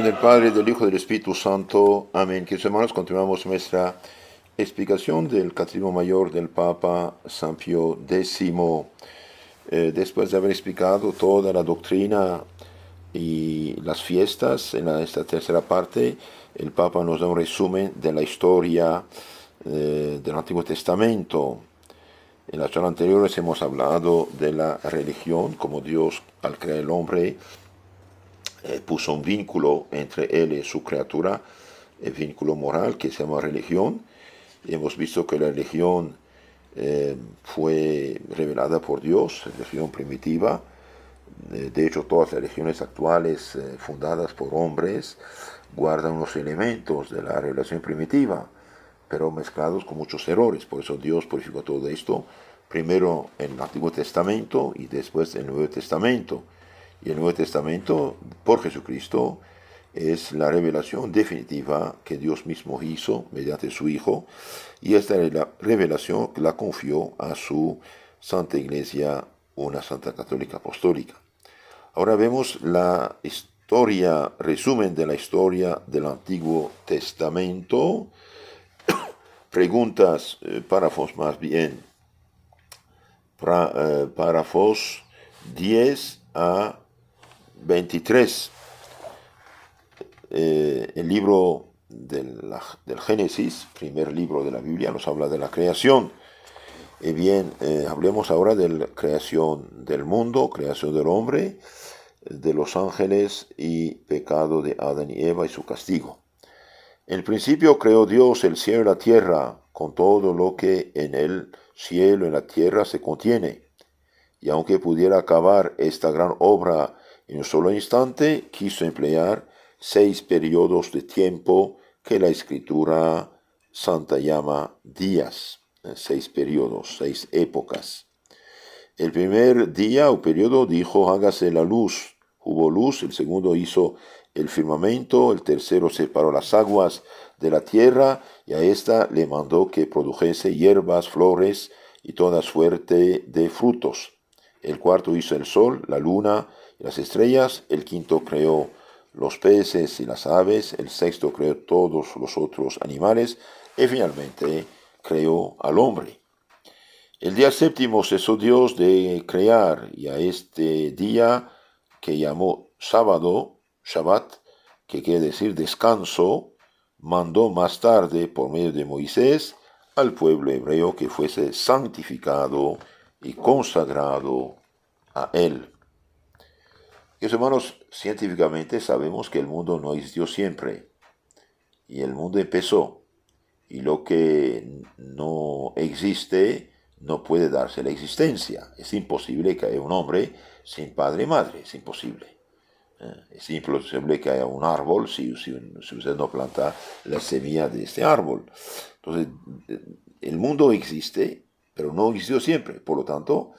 del Padre, del Hijo y del Espíritu Santo. Amén. Queridos hermanos, continuamos nuestra explicación del Catecismo Mayor del Papa San Pío X. Después de haber explicado toda la doctrina y las fiestas, en esta tercera parte, el Papa nos da un resumen de la historia del Antiguo Testamento. En las charlas anteriores hemos hablado de la religión, como Dios, al crear el hombre, puso un vínculo entre él y su criatura, el vínculo moral que se llama religión. Y hemos visto que la religión fue revelada por Dios, la religión primitiva. De hecho, todas las religiones actuales fundadas por hombres guardan unos elementos de la revelación primitiva, pero mezclados con muchos errores. Por eso Dios purificó todo esto, primero en el Antiguo Testamento y después en el Nuevo Testamento. Y el Nuevo Testamento, por Jesucristo, es la revelación definitiva que Dios mismo hizo mediante su Hijo, y esta revelación la confió a su Santa Iglesia, una Santa Católica Apostólica. Ahora vemos la historia, resumen de la historia del Antiguo Testamento. Preguntas, párrafos más bien, párrafos 10 a 23. El libro del Génesis, primer libro de la Biblia, nos habla de la creación. Y bien, hablemos ahora de la creación del mundo, creación del hombre, de los ángeles y pecado de Adán y Eva y su castigo. En el principio creó Dios el cielo y la tierra, con todo lo que en el cielo y en la tierra se contiene. Y aunque pudiera acabar esta gran obra en un solo instante, quiso emplear 6 periodos de tiempo que la Escritura Santa llama días. 6 periodos, 6 épocas. El primer día o periodo dijo: hágase la luz. Hubo luz. El segundo hizo el firmamento. El tercero separó las aguas de la tierra, y a ésta le mandó que produjese hierbas, flores y toda suerte de frutos. El cuarto hizo el sol, la luna y las estrellas. El quinto creó los peces y las aves. El sexto creó todos los otros animales. Y finalmente creó al hombre. El día séptimo cesó Dios de crear, y a este día, que llamó sábado, Shabbat, que quiere decir descanso, mandó más tarde, por medio de Moisés, al pueblo hebreo que fuese santificado y consagrado a él. Y hermanos, científicamente sabemos que el mundo no existió siempre, y el mundo empezó, y lo que no existe no puede darse la existencia. Es imposible que haya un hombre sin padre y madre, es imposible. Es imposible que haya un árbol si usted no planta la semilla de este árbol. Entonces, el mundo existe, pero no existió siempre. Por lo tanto,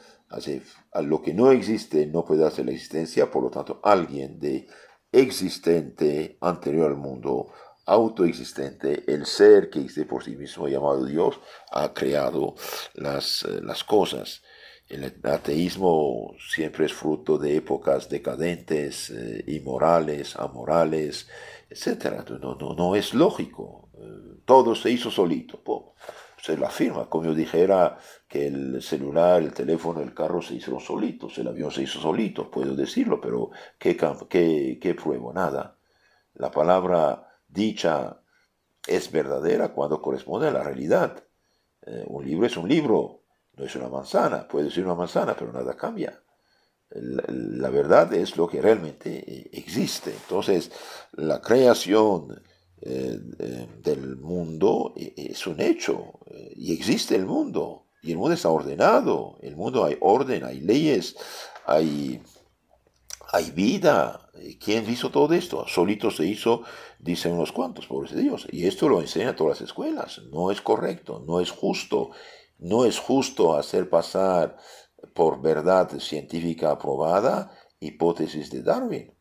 a lo que no existe no puede darse la existencia. Por lo tanto, alguien de existente anterior al mundo, autoexistente, el ser que existe por sí mismo, llamado Dios, ha creado las cosas. El ateísmo siempre es fruto de épocas decadentes, inmorales, amorales, etc. No es lógico. Todo se hizo solito. Se lo afirma, como yo dijera que el celular, el teléfono, el carro se hicieron solitos, el avión se hizo solito, puedo decirlo, pero ¿qué pruebo? Nada. La palabra dicha es verdadera cuando corresponde a la realidad. Un libro es un libro, no es una manzana. Puede ser una manzana, pero nada cambia. La verdad es lo que realmente existe. Entonces, la creación del mundo es un hecho, y existe el mundo, y el mundo está ordenado. El mundo hay orden, hay leyes, hay vida. ¿Quién hizo todo esto? Solito se hizo, dicen unos cuantos, pobres de Dios. Y esto lo enseñan todas las escuelas. No es correcto, no es justo. No es justo hacer pasar por verdad científica aprobada hipótesis de Darwin.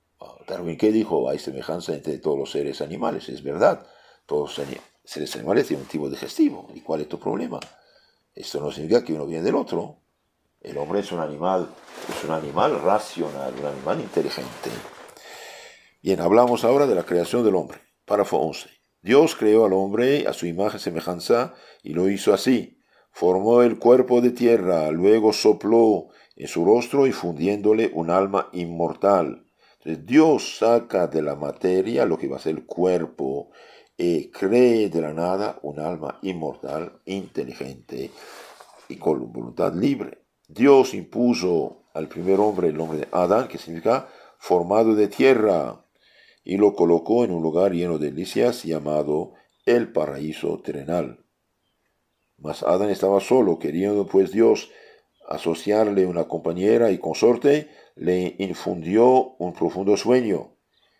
Darwin, ¿qué dijo? Hay semejanza entre todos los seres animales. Es verdad. Todos los seres animales tienen un tipo digestivo. ¿Y cuál es tu problema? Esto no significa que uno viene del otro. El hombre es un animal racional, un animal inteligente. Bien, hablamos ahora de la creación del hombre. Párrafo 11. Dios creó al hombre a su imagen y semejanza y lo hizo así. Formó el cuerpo de tierra, luego sopló en su rostro y fundiéndole un alma inmortal. Entonces Dios saca de la materia lo que va a ser el cuerpo y cree de la nada un alma inmortal, inteligente y con voluntad libre. Dios impuso al primer hombre el nombre de Adán, que significa formado de tierra, y lo colocó en un lugar lleno de delicias llamado el paraíso terrenal. Mas Adán estaba solo, queriendo pues Dios asociarle una compañera y consorte, le infundió un profundo sueño,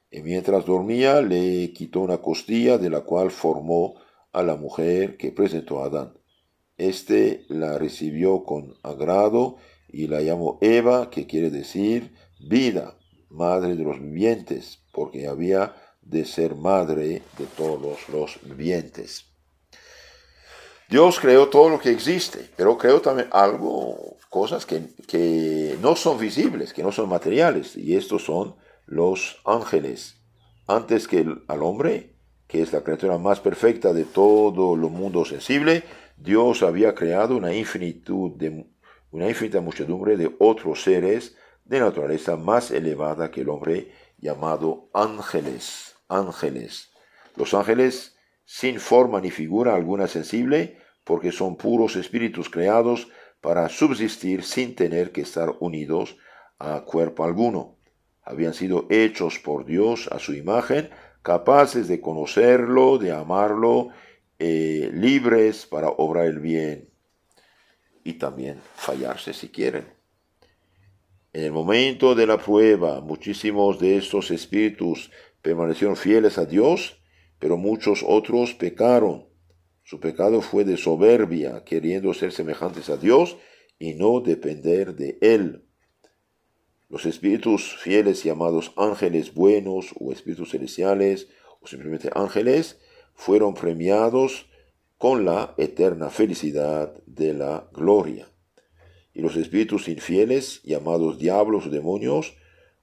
y mientras dormía le quitó una costilla de la cual formó a la mujer que presentó a Adán. Este la recibió con agrado y la llamó Eva, que quiere decir vida, madre de los vivientes, porque había de ser madre de todos los vivientes. Dios creó todo lo que existe, pero creó también cosas que no son visibles, que no son materiales, y estos son los ángeles. Antes que al hombre, que es la criatura más perfecta de todo el mundo sensible, Dios había creado una infinita muchedumbre de otros seres de naturaleza más elevada que el hombre, llamado ángeles. Ángeles. Los ángeles sin forma ni figura alguna sensible, porque son puros espíritus creados para subsistir sin tener que estar unidos a cuerpo alguno. Habían sido hechos por Dios a su imagen, capaces de conocerlo, de amarlo, libres para obrar el bien y también fallarse si quieren. En el momento de la prueba, muchísimos de estos espíritus permanecieron fieles a Dios, pero muchos otros pecaron. Su pecado fue de soberbia, queriendo ser semejantes a Dios y no depender de Él. Los espíritus fieles llamados ángeles buenos o espíritus celestiales o simplemente ángeles fueron premiados con la eterna felicidad de la gloria. Y los espíritus infieles llamados diablos o demonios,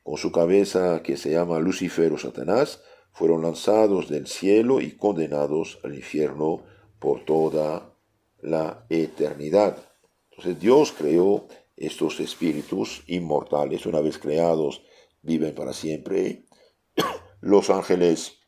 con su cabeza que se llama Lucifer o Satanás, fueron lanzados del cielo y condenados al infierno por toda la eternidad. Entonces Dios creó estos espíritus inmortales. Una vez creados, viven para siempre. Los ángeles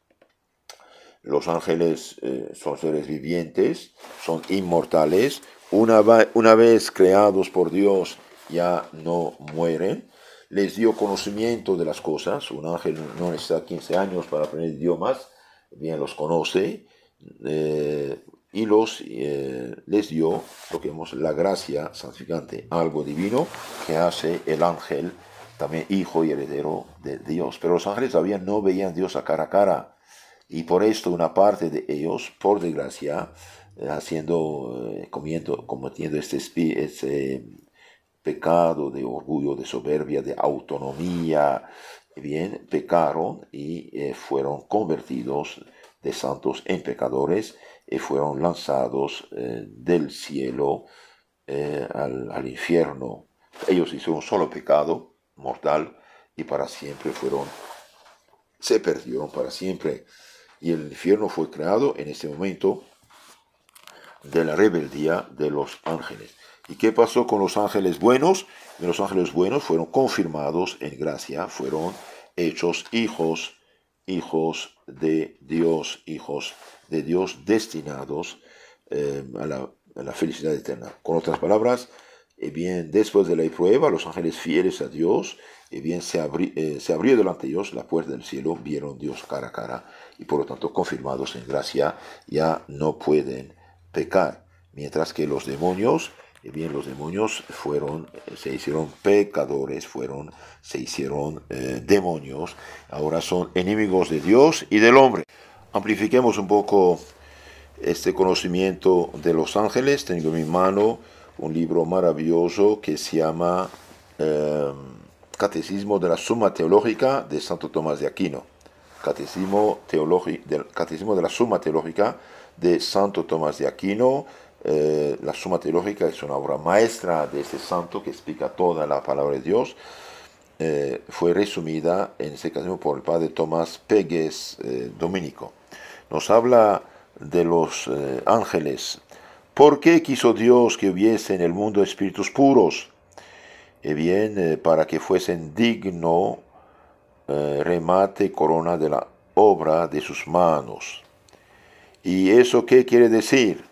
son seres vivientes, son inmortales. Una vez creados por Dios, ya no mueren. Les dio conocimiento de las cosas. Un ángel no necesita 15 años para aprender idiomas, bien los conoce, y les dio lo que llamamos la gracia santificante, algo divino que hace el ángel también hijo y heredero de Dios. Pero los ángeles todavía no veían a Dios a cara, y por esto una parte de ellos, por desgracia, cometiendo este pecado de orgullo, de soberbia, de autonomía, bien, pecaron y fueron convertidos de santos en pecadores y fueron lanzados del cielo al infierno. Ellos hicieron un solo pecado mortal y para siempre se perdieron para siempre. Y el infierno fue creado en este momento de la rebeldía de los ángeles. ¿Y qué pasó con los ángeles buenos? Los ángeles buenos fueron confirmados en gracia, fueron hechos hijos de Dios destinados a la felicidad eterna. Con otras palabras, bien, después de la prueba, los ángeles fieles a Dios, bien, se abrió delante de ellos la puerta del cielo, vieron Dios cara a cara, y por lo tanto, confirmados en gracia, ya no pueden pecar. Mientras que los demonios, se hicieron pecadores, se hicieron demonios, ahora son enemigos de Dios y del hombre. Amplifiquemos un poco este conocimiento de los ángeles. Tengo en mi mano un libro maravilloso que se llama Catecismo de la Suma Teológica de Santo Tomás de Aquino. Catecismo de la Suma Teológica de Santo Tomás de Aquino. La Suma Teológica es una obra maestra de este santo que explica toda la palabra de Dios. fue resumida en ese caso por el padre Tomás Pegues, dominico. Nos habla de los ángeles. ¿Por qué quiso Dios que hubiese en el mundo espíritus puros? Bien, para que fuesen digno remate corona de la obra de sus manos. ¿Y eso qué quiere decir?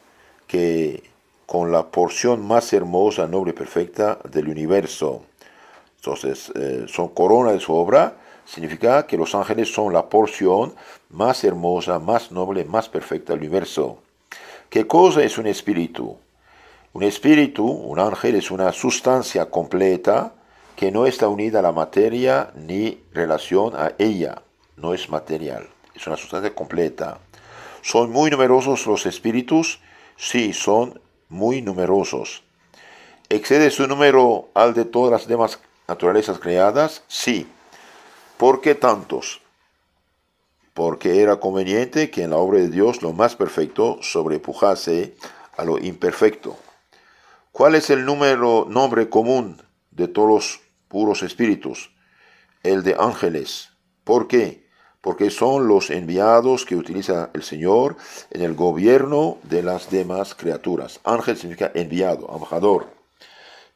Que con la porción más hermosa, noble y perfecta del universo. Entonces, son corona de su obra, significa que los ángeles son la porción más hermosa, más noble, más perfecta del universo. ¿Qué cosa es un espíritu? Un espíritu, un ángel, es una sustancia completa que no está unida a la materia ni relación a ella. No es material, es una sustancia completa. ¿Son muy numerosos los espíritus? Sí, son muy numerosos. ¿Excede su número al de todas las demás naturalezas creadas? Sí. ¿Por qué tantos? Porque era conveniente que en la obra de Dios lo más perfecto sobrepujase a lo imperfecto. ¿Cuál es el nombre común de todos los puros espíritus? El de ángeles. ¿Por qué? Porque son los enviados que utiliza el Señor en el gobierno de las demás criaturas. Ángel significa enviado, embajador.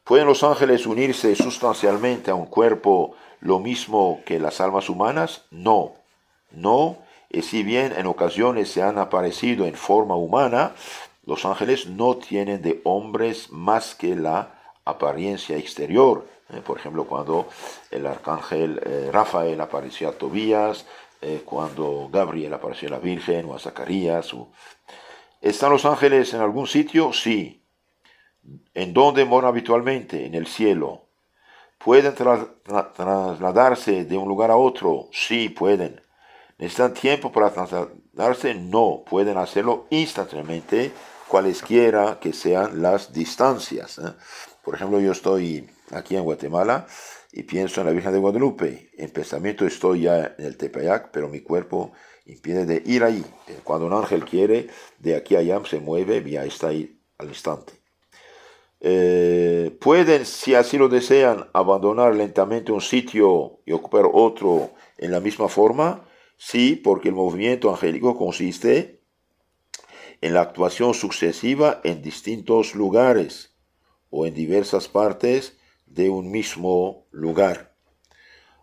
¿Pueden los ángeles unirse sustancialmente a un cuerpo lo mismo que las almas humanas? No. No, y si bien en ocasiones se han aparecido en forma humana, los ángeles no tienen de hombres más que la apariencia exterior. Por ejemplo, cuando el arcángel Rafael apareció a Tobías, cuando Gabriel apareció a la Virgen o a Zacarías. ¿Están los ángeles en algún sitio? Sí. ¿En dónde moran habitualmente? En el cielo. ¿Pueden trasladarse de un lugar a otro? Sí, pueden. ¿Necesitan tiempo para trasladarse? No, pueden hacerlo instantáneamente, cualesquiera que sean las distancias. Por ejemplo, yo estoy aquí en Guatemala y pienso en la Virgen de Guadalupe. En pensamiento estoy ya en el Tepeyac, pero mi cuerpo impide de ir ahí. Cuando un ángel quiere, de aquí a allá se mueve y ya está ahí al instante. Pueden, si así lo desean, abandonar lentamente un sitio y ocupar otro en la misma forma. Sí, porque el movimiento angélico consiste en la actuación sucesiva en distintos lugares o en diversas partes de un mismo lugar.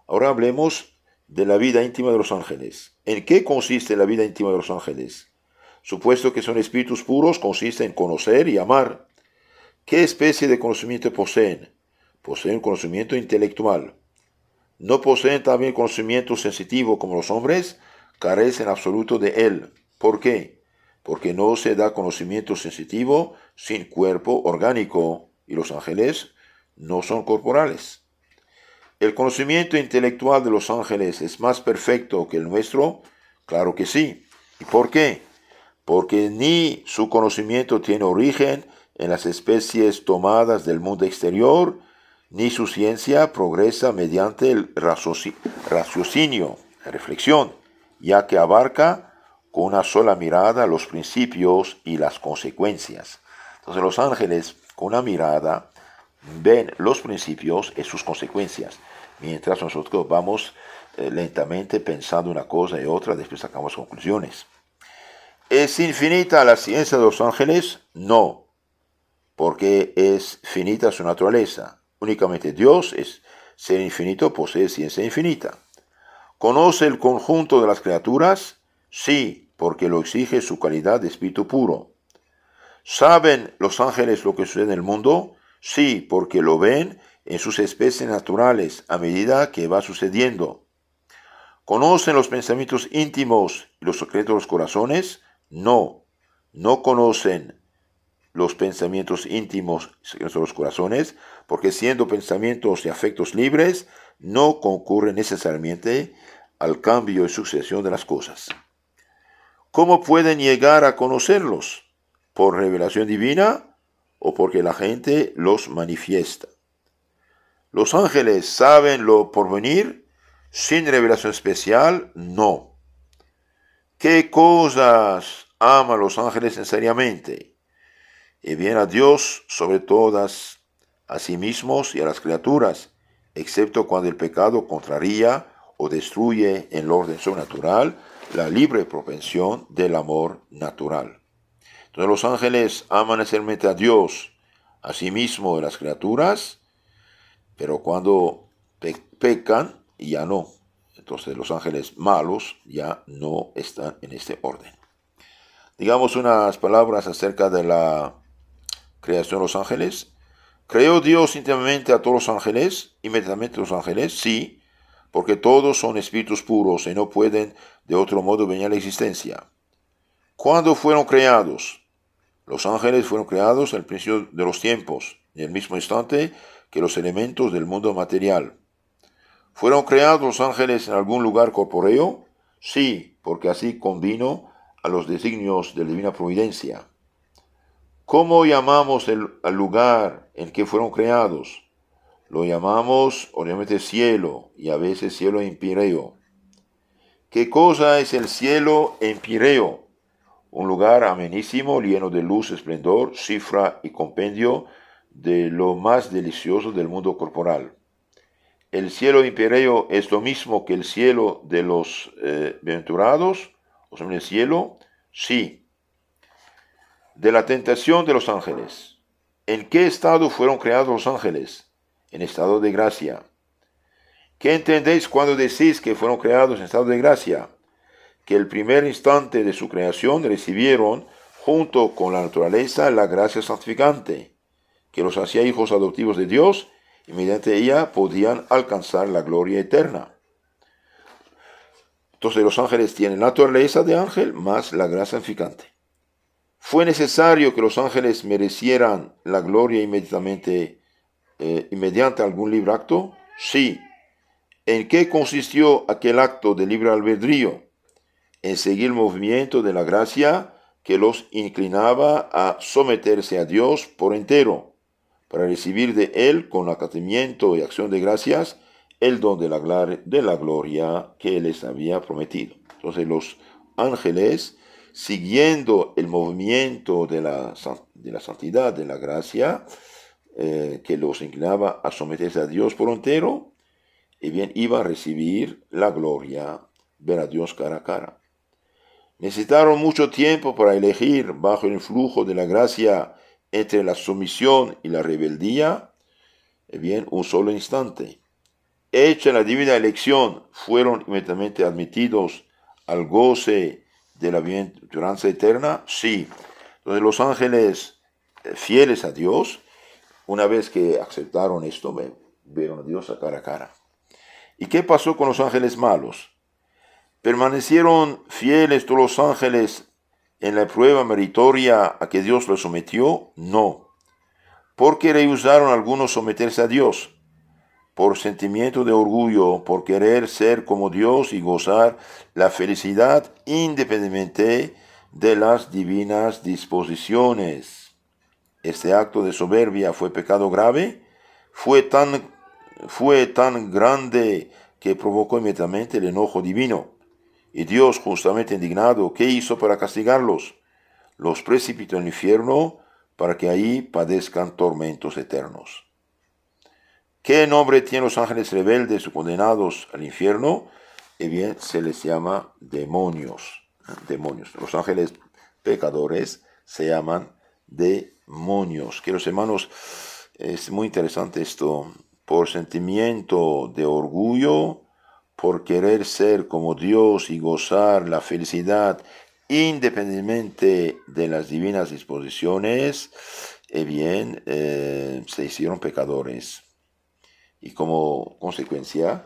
Ahora hablemos de la vida íntima de los ángeles. ¿En qué consiste la vida íntima de los ángeles? Supuesto que son espíritus puros, consiste en conocer y amar. ¿Qué especie de conocimiento poseen? Poseen conocimiento intelectual. ¿No poseen también conocimiento sensitivo como los hombres? Carecen absoluto de él. ¿Por qué? Porque no se da conocimiento sensitivo sin cuerpo orgánico, y los ángeles no son corporales. ¿El conocimiento intelectual de los ángeles es más perfecto que el nuestro? Claro que sí. ¿Y por qué? Porque ni su conocimiento tiene origen en las especies tomadas del mundo exterior, ni su ciencia progresa mediante el raciocinio, la reflexión, ya que abarca con una sola mirada los principios y las consecuencias. Entonces los ángeles, con una mirada, ven los principios y sus consecuencias, mientras nosotros vamos lentamente pensando una cosa y otra, después sacamos conclusiones. ¿Es infinita la ciencia de los ángeles? No, porque es finita su naturaleza. Únicamente Dios es ser infinito, posee ciencia infinita. ¿Conoce el conjunto de las criaturas? Sí, porque lo exige su calidad de espíritu puro. ¿Saben los ángeles lo que sucede en el mundo? Sí, porque lo ven en sus especies naturales a medida que va sucediendo. ¿Conocen los pensamientos íntimos y los secretos de los corazones? No, no conocen los pensamientos íntimos y secretos de los corazones, porque siendo pensamientos y afectos libres, no concurren necesariamente al cambio y sucesión de las cosas. ¿Cómo pueden llegar a conocerlos? ¿Por revelación divina o porque la gente los manifiesta? ¿Los ángeles saben lo porvenir sin revelación especial? No. ¿Qué cosas aman los ángeles necesariamente? Y bien a Dios sobre todas, a sí mismos y a las criaturas, excepto cuando el pecado contraría o destruye en el orden sobrenatural la libre propensión del amor natural. Entonces los ángeles aman esencialmente a Dios, a sí mismo y a las criaturas, pero cuando pecan, ya no. Entonces los ángeles malos ya no están en este orden. Digamos unas palabras acerca de la creación de los ángeles. ¿Creó Dios íntimamente a todos los ángeles? ¿Inmediatamente los ángeles? Sí, porque todos son espíritus puros y no pueden de otro modo venir a la existencia. ¿Cuándo fueron creados? Los ángeles fueron creados al principio de los tiempos, en el mismo instante que los elementos del mundo material. ¿Fueron creados los ángeles en algún lugar corpóreo? Sí, porque así convino a los designios de la divina providencia. ¿Cómo llamamos al lugar en que fueron creados? Lo llamamos obviamente cielo y a veces cielo empíreo. ¿Qué cosa es el cielo empíreo? Un lugar amenísimo, lleno de luz, esplendor, cifra y compendio de lo más delicioso del mundo corporal. ¿El cielo empíreo es lo mismo que el cielo de los bienaventurados? ¿O sea, el cielo? Sí. De la tentación de los ángeles. ¿En qué estado fueron creados los ángeles? En estado de gracia. ¿Qué entendéis cuando decís que fueron creados en estado de gracia? Que el primer instante de su creación recibieron, junto con la naturaleza, la gracia santificante, que los hacía hijos adoptivos de Dios, y mediante ella podían alcanzar la gloria eterna. Entonces los ángeles tienen la naturaleza de ángel más la gracia santificante. ¿Fue necesario que los ángeles merecieran la gloria inmediatamente y mediante algún libre acto? Sí. ¿En qué consistió aquel acto de libre albedrío? En seguir el movimiento de la gracia que los inclinaba a someterse a Dios por entero, para recibir de Él con acatamiento y acción de gracias el don de la gloria que les había prometido. Entonces los ángeles, siguiendo el movimiento de la santidad, de la gracia, que los inclinaba a someterse a Dios por entero, y bien iba a recibir la gloria, ver a Dios cara a cara. Necesitaron mucho tiempo para elegir bajo el influjo de la gracia entre la sumisión y la rebeldía, bien, un solo instante. Hecha la divina elección, fueron inmediatamente admitidos al goce de la bienaventuranza eterna. Sí. Entonces los ángeles fieles a Dios, una vez que aceptaron esto, vieron a Dios a cara. ¿Y qué pasó con los ángeles malos? ¿Permanecieron fieles todos los ángeles en la prueba meritoria a que Dios los sometió? No. ¿Por qué rehusaron algunos someterse a Dios? Por sentimiento de orgullo, por querer ser como Dios y gozar la felicidad independientemente de las divinas disposiciones. Este acto de soberbia fue pecado grave, fue tan grande que provocó inmediatamente el enojo divino. Y Dios, justamente indignado, ¿qué hizo para castigarlos? Los precipitó en el infierno para que ahí padezcan tormentos eternos. ¿Qué nombre tienen los ángeles rebeldes o condenados al infierno? Bien, se les llama demonios. Demonios. Los ángeles pecadores se llaman demonios. Queridos hermanos, es muy interesante esto. Por sentimiento de orgullo, por querer ser como Dios y gozar la felicidad independientemente de las divinas disposiciones, se hicieron pecadores. Y como consecuencia,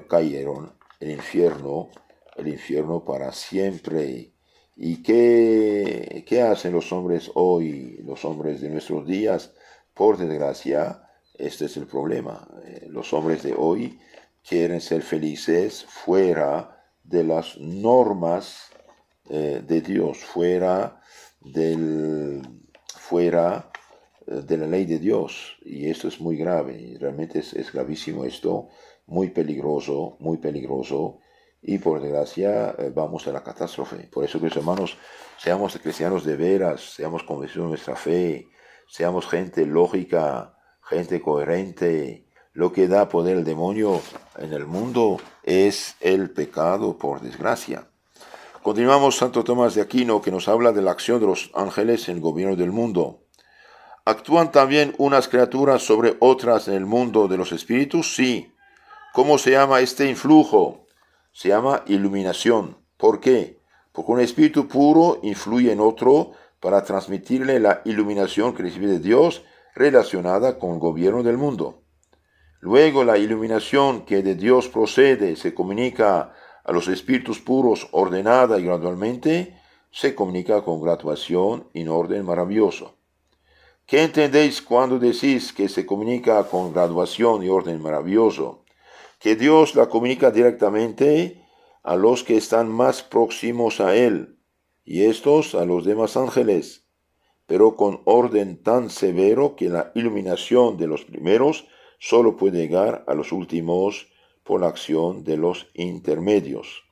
cayeron en el infierno para siempre. ¿Y qué hacen los hombres hoy, los hombres de nuestros días? Por desgracia, este es el problema. Los hombres de hoy quieren ser felices fuera de las normas de Dios, fuera de la ley de Dios. Y esto es muy grave, realmente es gravísimo esto, muy peligroso, y por desgracia vamos a la catástrofe. Por eso, queridos hermanos, seamos cristianos de veras, seamos convencidos de nuestra fe, seamos gente lógica, gente coherente, Lo que da poder al demonio en el mundo es el pecado, por desgracia. Continuamos Santo Tomás de Aquino, que nos habla de la acción de los ángeles en el gobierno del mundo. ¿Actúan también unas criaturas sobre otras en el mundo de los espíritus? Sí. ¿Cómo se llama este influjo? Se llama iluminación. ¿Por qué? Porque un espíritu puro influye en otro para transmitirle la iluminación que recibe de Dios relacionada con el gobierno del mundo. Luego la iluminación que de Dios procede se comunica a los espíritus puros ordenada y gradualmente, se comunica con graduación en orden maravilloso. ¿Qué entendéis cuando decís que se comunica con graduación y orden maravilloso? Que Dios la comunica directamente a los que están más próximos a Él, y estos a los demás ángeles, pero con orden tan severo que la iluminación de los primeros solo puede llegar a los últimos por la acción de los intermedios.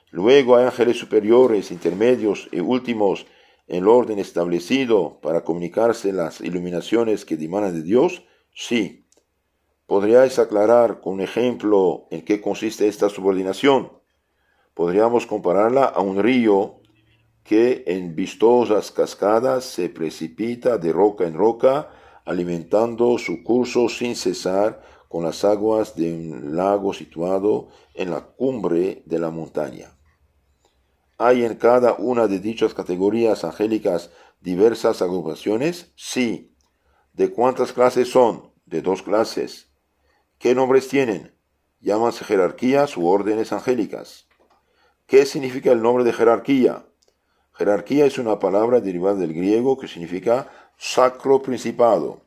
Luego hay ángeles superiores, intermedios y últimos en el orden establecido para comunicarse las iluminaciones que emanan de Dios. Sí. ¿Podríais aclarar con un ejemplo en qué consiste esta subordinación? Podríamos compararla a un río que en vistosas cascadas se precipita de roca en roca, alimentando su curso sin cesar con las aguas de un lago situado en la cumbre de la montaña. ¿Hay en cada una de dichas categorías angélicas diversas agrupaciones? Sí. ¿De cuántas clases son? De 2 clases. ¿Qué nombres tienen? Llámanse jerarquías u órdenes angélicas. ¿Qué significa el nombre de jerarquía? Jerarquía es una palabra derivada del griego que significa sacro principado.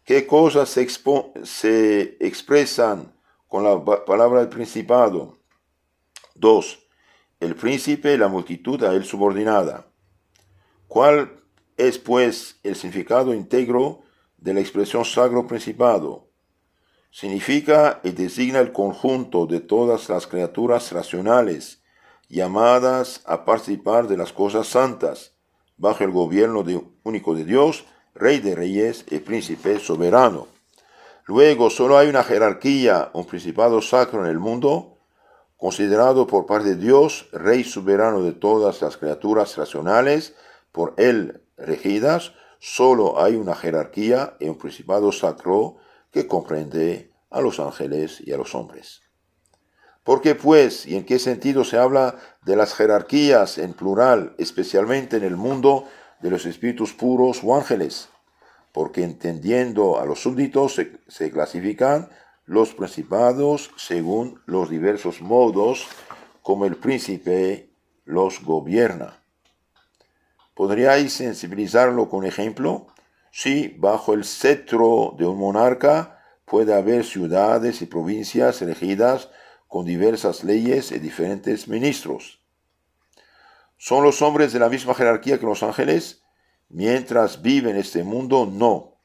¿Qué cosas se expresan con la palabra del principado? 2. El príncipe y la multitud a él subordinada. ¿Cuál es, pues, el significado íntegro de la expresión sacro principado? Significa y designa el conjunto de todas las criaturas racionales llamadas a participar de las cosas santas, bajo el gobierno único de Dios, Rey de Reyes y Príncipe soberano. Luego, solo hay una jerarquía, un principado sacro en el mundo, considerado por parte de Dios, Rey soberano de todas las criaturas racionales, por él regidas. Solo hay una jerarquía y un principado sacro que comprende a los ángeles y a los hombres. ¿Por qué, pues, y en qué sentido se habla de las jerarquías en plural, especialmente en el mundo de los espíritus puros o ángeles? Porque entendiendo a los súbditos se clasifican los principados según los diversos modos como el príncipe los gobierna. ¿Podríais sensibilizarlo con ejemplo? Sí, bajo el cetro de un monarca puede haber ciudades y provincias elegidas con diversas leyes y diferentes ministros. ¿Son los hombres de la misma jerarquía que los ángeles? Mientras viven en este mundo, no.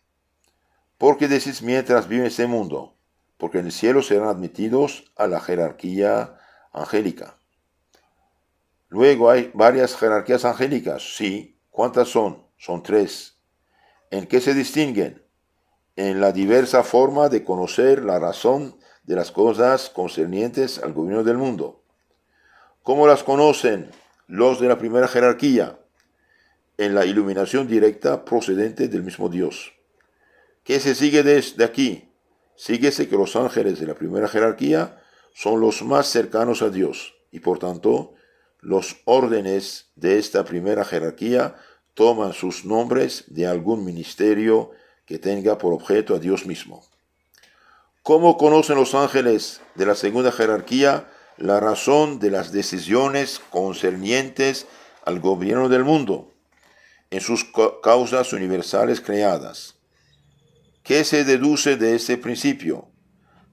¿Por qué decís mientras viven en este mundo? Porque en el cielo serán admitidos a la jerarquía angélica. Luego hay varias jerarquías angélicas. Sí. ¿Cuántas son? Son 3. ¿En qué se distinguen? En la diversa forma de conocer la razón de las cosas concernientes al gobierno del mundo. ¿Cómo las conocen los de la primera jerarquía? En la iluminación directa procedente del mismo Dios. ¿Qué se sigue de aquí? Síguese que los ángeles de la primera jerarquía son los más cercanos a Dios y por tanto los órdenes de esta primera jerarquía toman sus nombres de algún ministerio que tenga por objeto a Dios mismo. ¿Cómo conocen los ángeles de la segunda jerarquía la razón de las decisiones concernientes al gobierno del mundo en sus causas universales creadas? ¿Qué se deduce de este principio?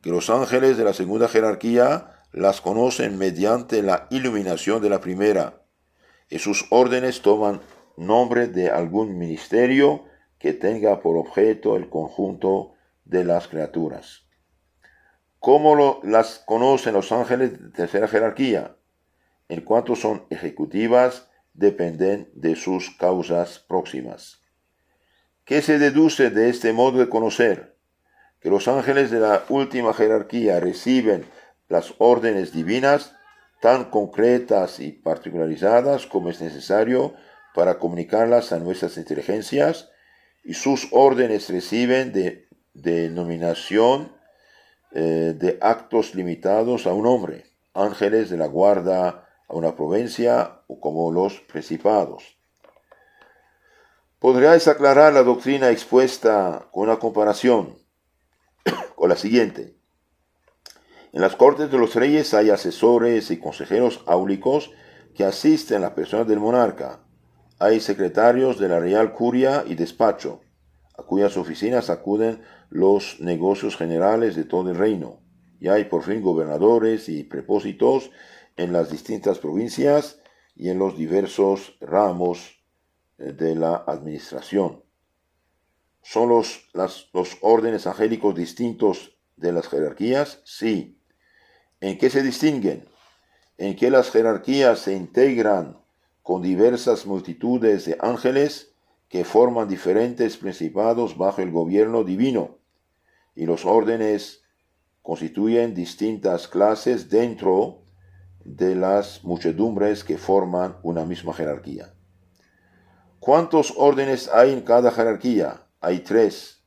Que los ángeles de la segunda jerarquía las conocen mediante la iluminación de la primera, y sus órdenes toman nombre de algún ministerio que tenga por objeto el conjunto de las criaturas. ¿Cómo las conocen los ángeles de tercera jerarquía? En cuanto son ejecutivas, dependen de sus causas próximas. ¿Qué se deduce de este modo de conocer? que los ángeles de la última jerarquía reciben las órdenes divinas tan concretas y particularizadas como es necesario para comunicarlas a nuestras inteligencias, y sus órdenes reciben denominación de actos limitados a un hombre, ángeles de la guarda a una provincia o como los principados. Podríais aclarar la doctrina expuesta con una comparación con la siguiente. En las cortes de los reyes hay asesores y consejeros áulicos que asisten a la persona del monarca. Hay secretarios de la Real Curia y despacho, a cuyas oficinas acuden los negocios generales de todo el reino. Y hay por fin gobernadores y prepósitos en las distintas provincias y en los diversos ramos de la administración. ¿Son los órdenes angélicos distintos de las jerarquías? Sí. ¿En qué se distinguen? En que las jerarquías se integran con diversas multitudes de ángeles que forman diferentes principados bajo el gobierno divino, y los órdenes constituyen distintas clases dentro de las muchedumbres que forman una misma jerarquía. ¿Cuántos órdenes hay en cada jerarquía? Hay 3.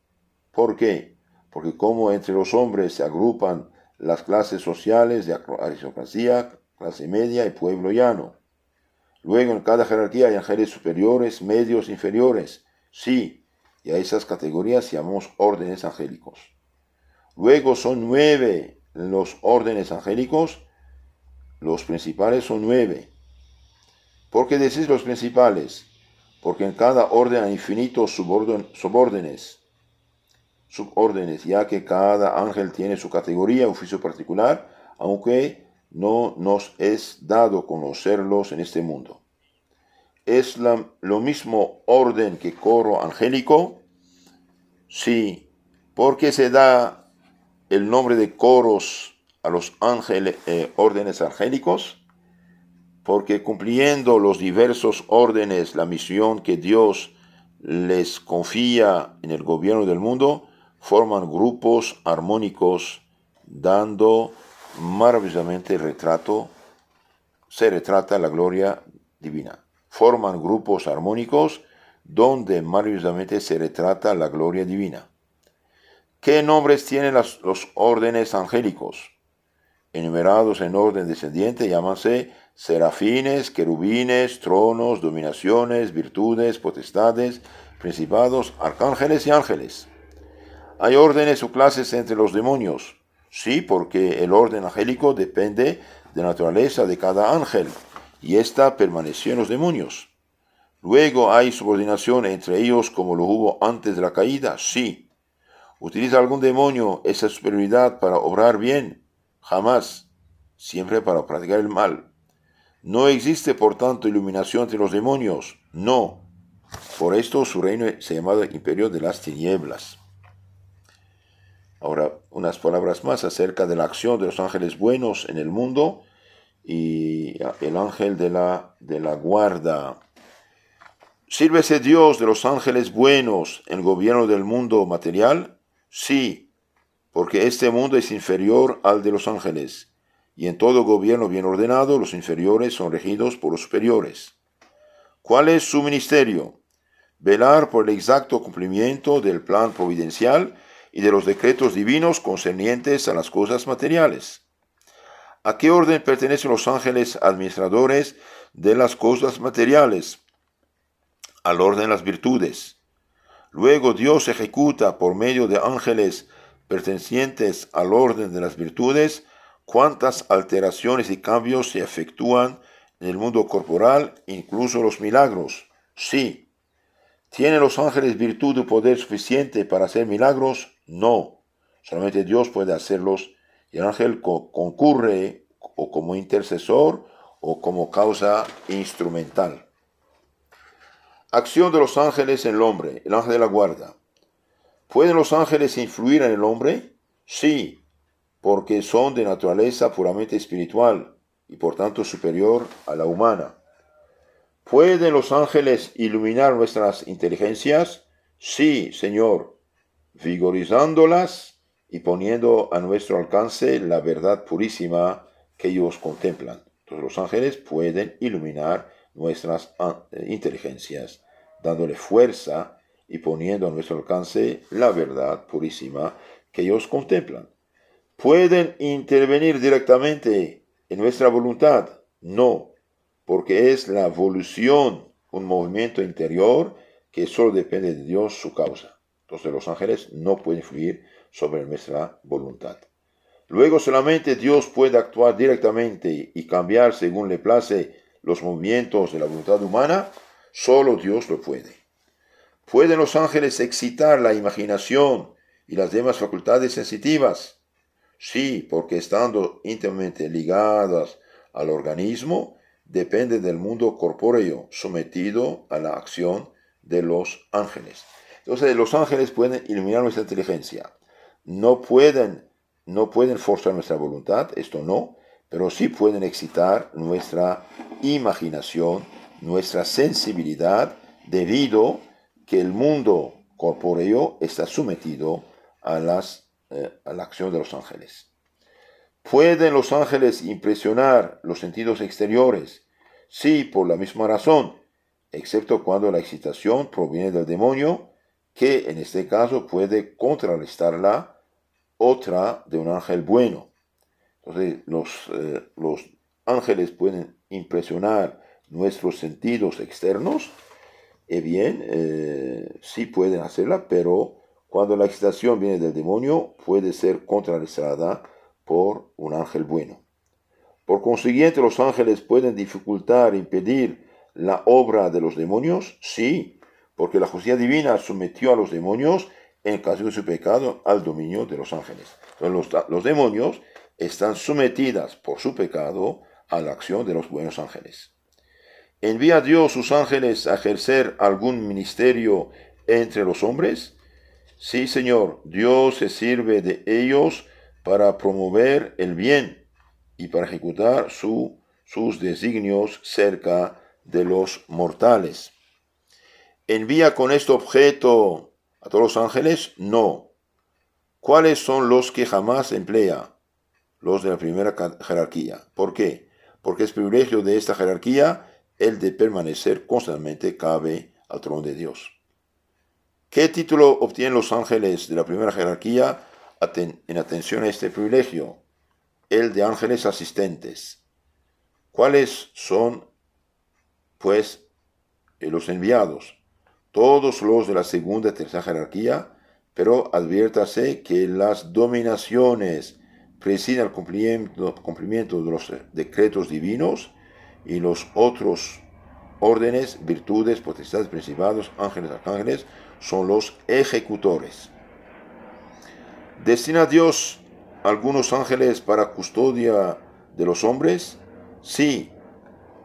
¿Por qué? Porque como entre los hombres se agrupan las clases sociales de aristocracia, clase media y pueblo llano. Luego en cada jerarquía hay ángeles superiores, medios, inferiores. Sí, y a esas categorías llamamos órdenes angélicos. Luego son 9 los órdenes angélicos, los principales son 9. ¿Por qué decís los principales? Porque en cada orden hay infinitos subórdenes, ya que cada ángel tiene su categoría, oficio particular, aunque no nos es dado conocerlos en este mundo. ¿Es lo mismo orden que coro angélico? Sí, porque se da el nombre de coros a los órdenes angélicos, porque cumpliendo los diversos órdenes la misión que Dios les confía en el gobierno del mundo, forman grupos armónicos, dando maravillosamente se retrata la gloria divina. Forman grupos armónicos donde maravillosamente se retrata la gloria divina. ¿Qué nombres tienen los órdenes angélicos? Enumerados en orden descendiente, llámanse serafines, querubines, tronos, dominaciones, virtudes, potestades, principados, arcángeles y ángeles. ¿Hay órdenes o clases entre los demonios? Sí, porque el orden angélico depende de la naturaleza de cada ángel, y ésta permaneció en los demonios. Luego, ¿hay subordinación entre ellos como lo hubo antes de la caída? Sí. ¿Utiliza algún demonio esa superioridad para obrar bien? Jamás. Siempre para practicar el mal. ¿No existe, por tanto, iluminación entre los demonios? No. Por esto su reino se llamaba Imperio de las Tinieblas. Ahora, unas palabras más acerca de la acción de los ángeles buenos en el mundo y el ángel de la guarda. ¿Sírvese Dios de los ángeles buenos en el gobierno del mundo material? Sí, porque este mundo es inferior al de los ángeles, y en todo gobierno bien ordenado los inferiores son regidos por los superiores. ¿Cuál es su ministerio? Velar por el exacto cumplimiento del plan providencial y de los decretos divinos concernientes a las cosas materiales. ¿A qué orden pertenecen los ángeles administradores de las cosas materiales? Al orden de las virtudes. Luego Dios ejecuta por medio de ángeles pertenecientes al orden de las virtudes cuántas alteraciones y cambios se efectúan en el mundo corporal, incluso los milagros. Sí. ¿Tienen los ángeles virtud y poder suficiente para hacer milagros? No. Solamente Dios puede hacerlos, y el ángel concurre o como intercesor o como causa instrumental. Acción de los ángeles en el hombre, el ángel de la guarda. ¿Pueden los ángeles influir en el hombre? Sí, porque son de naturaleza puramente espiritual y por tanto superior a la humana. ¿Pueden los ángeles iluminar nuestras inteligencias? Sí, Señor, vigorizándolas y poniendo a nuestro alcance la verdad purísima que ellos contemplan. Entonces los ángeles pueden iluminar nuestras inteligencias, dándole fuerza y poniendo a nuestro alcance la verdad purísima que ellos contemplan. ¿Pueden intervenir directamente en nuestra voluntad? No, porque es la evolución, un movimiento interior que solo depende de Dios, su causa. Entonces los ángeles no pueden influir sobre nuestra voluntad. Luego solamente Dios puede actuar directamente y cambiar según le place los movimientos de la voluntad humana, solo Dios lo puede. ¿Pueden los ángeles excitar la imaginación y las demás facultades sensitivas? Sí, porque estando íntimamente ligadas al organismo, depende del mundo corpóreo sometido a la acción de los ángeles. Entonces los ángeles pueden iluminar nuestra inteligencia. No pueden forzar nuestra voluntad, esto no, pero sí pueden excitar nuestra imaginación, nuestra sensibilidad, debido que el mundo corpóreo está sometido a la acción de los ángeles. ¿Pueden los ángeles impresionar los sentidos exteriores? Sí, por la misma razón, excepto cuando la excitación proviene del demonio, que en este caso puede contrarrestarla otra de un ángel bueno. Entonces los ángeles pueden impresionar nuestros sentidos externos, sí pueden hacerla, pero cuando la excitación viene del demonio, puede ser contrarrestada por un ángel bueno. Por consiguiente, ¿los ángeles pueden dificultar, impedir la obra de los demonios? Sí, porque la justicia divina sometió a los demonios, en caso de su pecado, al dominio de los ángeles. Entonces, los demonios están sometidas por su pecado a la acción de los buenos ángeles. ¿Envía Dios sus ángeles a ejercer algún ministerio entre los hombres? Sí, Señor, Dios se sirve de ellos para promover el bien y para ejecutar sus designios cerca de los mortales. ¿Envía con este objeto a todos los ángeles? No. ¿Cuáles son los que jamás emplea? Los de la primera jerarquía. ¿Por qué? Porque es privilegio de esta jerarquía el de permanecer constantemente cabe al trono de Dios. ¿Qué título obtienen los ángeles de la primera jerarquía en atención a este privilegio? El de ángeles asistentes. ¿Cuáles son, pues, los enviados? Todos los de la segunda y tercera jerarquía, pero adviértase que las dominaciones presiden al cumplimiento de los decretos divinos y los otros órdenes, virtudes, potestades, principados, ángeles, arcángeles, son los ejecutores. ¿Destina Dios algunos ángeles para custodia de los hombres? Sí,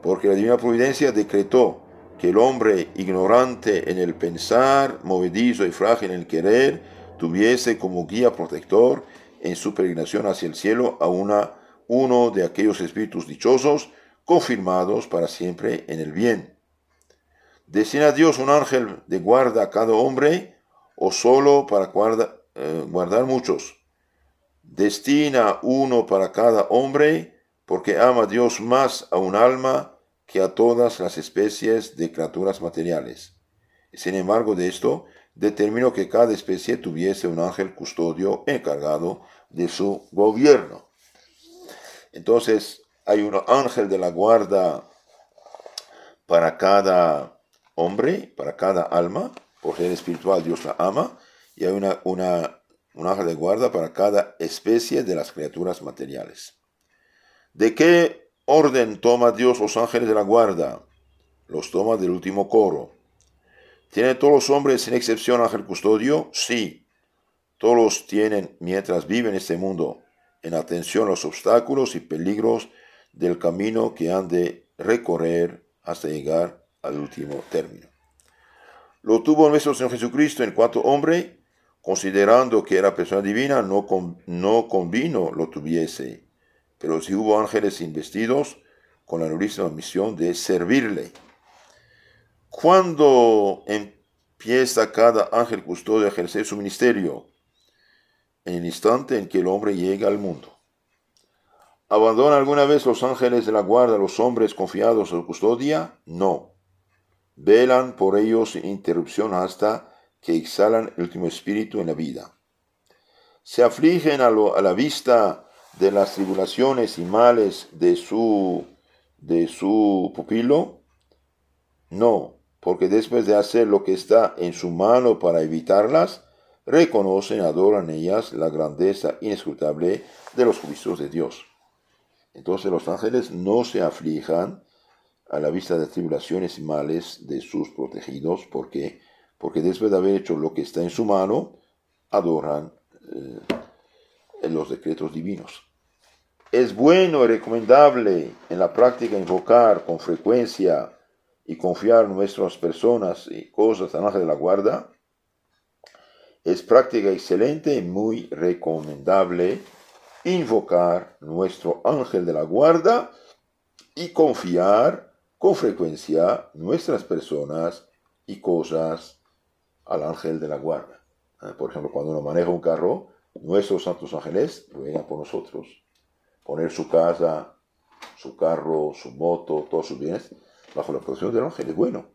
porque la divina providencia decretó que el hombre ignorante en el pensar, movedizo y frágil en el querer, tuviese como guía protector en su peregrinación hacia el cielo a uno de aquellos espíritus dichosos, confirmados para siempre en el bien. ¿Destina Dios un ángel de guarda a cada hombre o solo para guardar muchos? Destina uno para cada hombre, porque ama Dios más a un alma que a todas las especies de criaturas materiales. Sin embargo, de esto determinó que cada especie tuviese un ángel custodio encargado de su gobierno. Entonces, hay un ángel de la guarda para cada hombre, para cada alma, por ser espiritual Dios la ama, y hay un ángel de guarda para cada especie de las criaturas materiales. ¿De qué orden toma Dios los ángeles de la guarda? Los toma del último coro. ¿Tienen todos los hombres sin excepción ángel custodio? Sí. Todos los tienen mientras viven en este mundo, en atención a los obstáculos y peligros del camino que han de recorrer hasta llegar al último término. Lo tuvo nuestro Señor Jesucristo en cuanto hombre, considerando que era persona divina, no convino lo tuviese, pero si hubo ángeles investidos con la nobilísima misión de servirle. ¿Cuándo empieza cada ángel custodio a ejercer su ministerio? en el instante en que el hombre llega al mundo. ¿Abandonan alguna vez los ángeles de la guarda a los hombres confiados a su custodia? No. Velan por ellos sin interrupción hasta que exhalan el último espíritu en la vida. ¿Se afligen a la vista de las tribulaciones y males de su pupilo? No, porque después de hacer lo que está en su mano para evitarlas, reconocen, adoran ellas la grandeza inescrutable de los juicios de Dios. Entonces los ángeles no se aflijan a la vista de tribulaciones y males de sus protegidos. ¿Por qué? Porque después de haber hecho lo que está en su mano, adoran en los decretos divinos. Es bueno y recomendable en la práctica invocar con frecuencia y confiar en nuestras personas y cosas al ángel de la guarda. Es práctica excelente y muy recomendable invocar nuestro ángel de la guarda y confiar con frecuencia nuestras personas y cosas al ángel de la guarda. Por ejemplo, cuando uno maneja un carro, nuestros santos ángeles ruegan por nosotros. Poner su casa, su carro, su moto, todos sus bienes bajo la protección del ángel es bueno.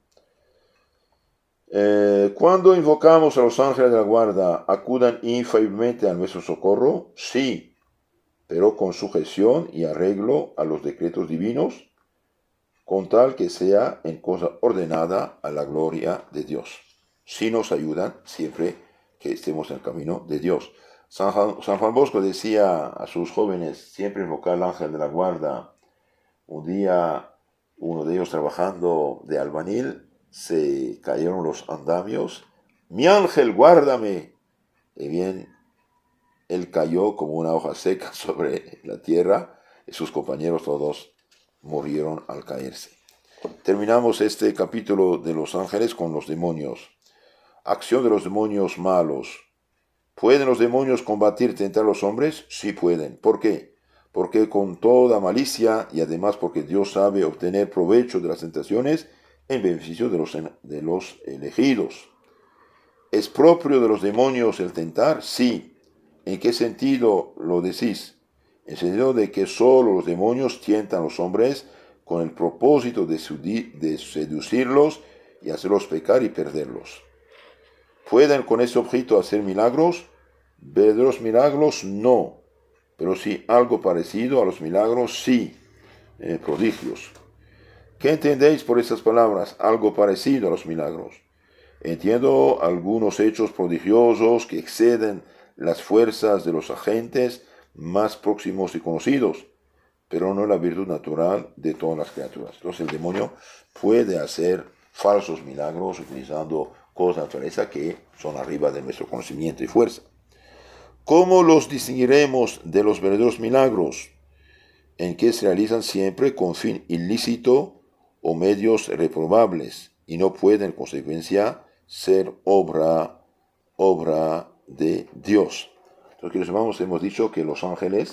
Cuando invocamos a los ángeles de la guarda, ¿acudan infaliblemente a nuestro socorro? Sí, pero con sujeción y arreglo a los decretos divinos, con tal que sea en cosa ordenada a la gloria de Dios. Sí nos ayudan siempre que estemos en el camino de Dios. San Juan Bosco decía a sus jóvenes siempre invocar al ángel de la guarda. Un día, uno de ellos trabajando de albañil, se cayeron los andamios. ¡Mi ángel, guárdame! Y bien, él cayó como una hoja seca sobre la tierra y sus compañeros todos murieron al caerse. Terminamos este capítulo de los ángeles con los demonios. Acción de los demonios malos. ¿Pueden los demonios combatir y tentar a los hombres? Sí pueden. ¿Por qué? Porque con toda malicia y además porque Dios sabe obtener provecho de las tentaciones en beneficio de los elegidos. ¿Es propio de los demonios el tentar? Sí. ¿En qué sentido lo decís? En el sentido de que solo los demonios tientan a los hombres con el propósito de seducirlos y hacerlos pecar y perderlos. ¿Pueden con ese objeto hacer milagros? ¿Verdaderos milagros? No. Pero sí algo parecido a los milagros, sí. Prodigios. ¿Qué entendéis por estas palabras? Algo parecido a los milagros. Entiendo algunos hechos prodigiosos que exceden las fuerzas de los agentes más próximos y conocidos, pero no la virtud natural de todas las criaturas. Entonces el demonio puede hacer falsos milagros utilizando cosas de naturaleza que son arriba de nuestro conocimiento y fuerza. ¿Cómo los distinguiremos de los verdaderos milagros? En que se realizan siempre con fin ilícito o medios reprobables y no pueden en consecuencia ser obra de Dios. Entonces, queridos hermanos, hemos dicho que los ángeles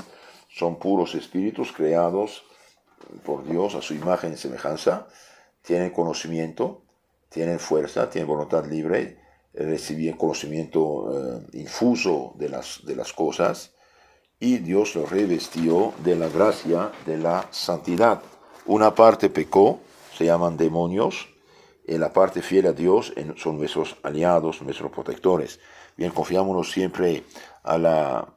son puros espíritus creados por Dios a su imagen y semejanza, tienen conocimiento, tienen fuerza, tienen voluntad libre, reciben conocimiento infuso de las cosas, y Dios los revestió de la gracia de la santidad. Una parte pecó, se llaman demonios, y la parte fiel a Dios son nuestros aliados, nuestros protectores. Bien, confiámonos siempre a la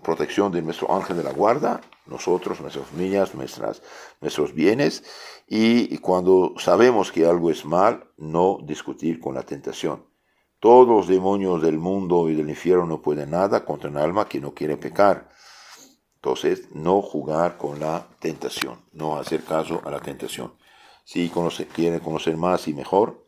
protección de nuestro ángel de la guarda, nosotros, nuestras familias, nuestros bienes, y cuando sabemos que algo es mal, no discutir con la tentación. Todos los demonios del mundo y del infierno no pueden nada contra un alma que no quiere pecar. Entonces, no jugar con la tentación, no hacer caso a la tentación. Si quieren conocer más y mejor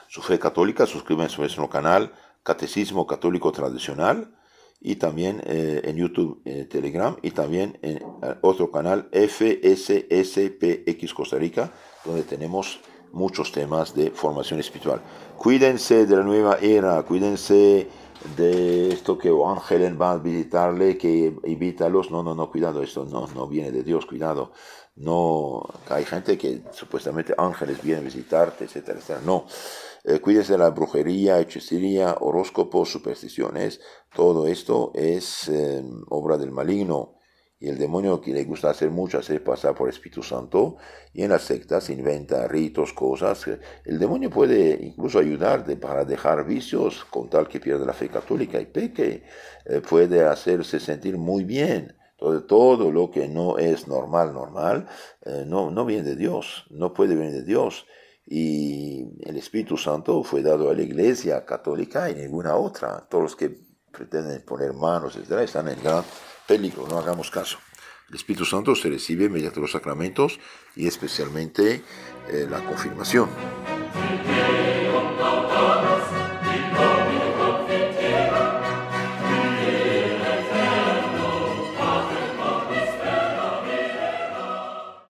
su fe católica, suscríbanse a nuestro canal Catecismo Católico Tradicional, y también en YouTube, Telegram, y también en otro canal FSSPX Costa Rica, donde tenemos muchos temas de formación espiritual. Cuídense de la nueva era, cuídense de esto que ángeles van a visitarle, que invítalos. No, cuidado, esto no viene de Dios, cuidado. No, hay gente que supuestamente ángeles vienen a visitarte, etcétera, etcétera. No, cuídense de la brujería, hechicería, horóscopos, supersticiones. Todo esto es obra del maligno. Y el demonio que le gusta hacer mucho, hacer pasar por Espíritu Santo. Y en las sectas inventa ritos, cosas. El demonio puede incluso ayudarte para dejar vicios con tal que pierda la fe católica y peque. Puede hacerse sentir muy bien. Todo lo que no es normal, no viene de Dios, no puede venir de Dios. Y el Espíritu Santo fue dado a la Iglesia católica y ninguna otra. Todos los que pretenden poner manos, etcétera, están en gran peligro, no hagamos caso. El Espíritu Santo se recibe mediante los sacramentos y especialmente la confirmación.